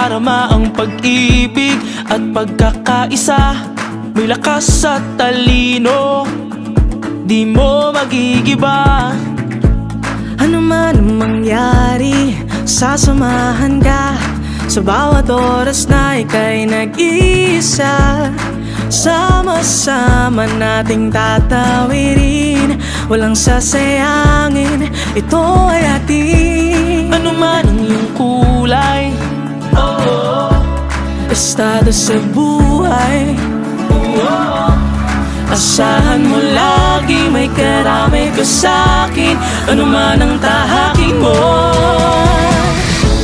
madarama ang pag-ibig at pagkakaisa. May lakas at talino, di mo magigiba. Ano man ang mangyari, sasamahan ka sa bawat oras na ika'y nag-iisa. Sama-sama nating tatawirin, walang sasayangin, ito ay atin. Ano man ang iyong kulay, Estado sa buhay, asahan mo lagi may karamay ka sa'kin. Ano man ang tahaking mo,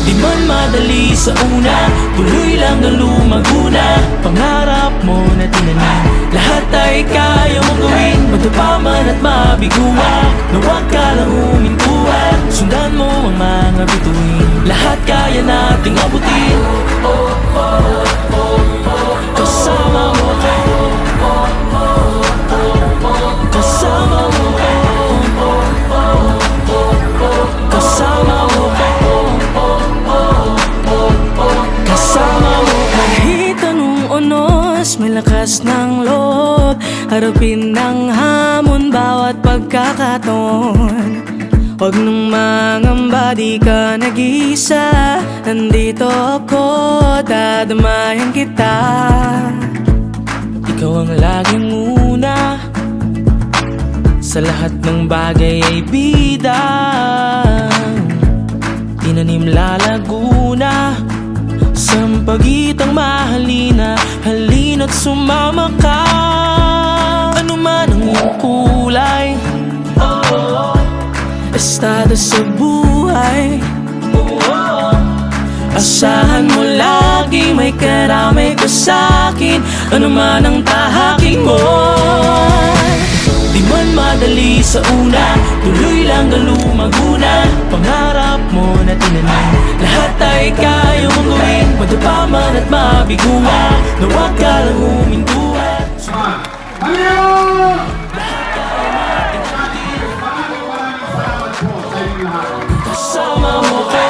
di man madali sa una, tuloy lang ang lumaguna. Pangarap mo na tinanim, lahat ay kaya mong gawin. Magtapa man at mabiguwa, na huwag ka lang humintuan. Sundan mo ang mga bituin, lahat kaya nating abutin. Kasama mo ko, kasama mo ko, kasama mo ko, kasama mo ko. kahit anong unos, may lakas ng loob, harapin ng hamon bawat pagkakataon. Huwag nang mangamba, di ka nag-iisa, nandito ako, dadamayan kita. Ikaw ang laging una, sa lahat ng bagay ay bida. Tinanim lalaguna, sampagitang mahalina, halina't sumama ka. Ano man ang iyong kulay, Estado sa buhay, asahan mo lagi may karamay ka sa'kin. Ano man ang tahaking mo, di man madali sa una, tuloy lang ang lumaguna. Pangarap mo na tinanim, lahat ay kaya mong gawin. Magtapa man at mabiguwa, na huwag ka lang humintuan. Kasama mo ko,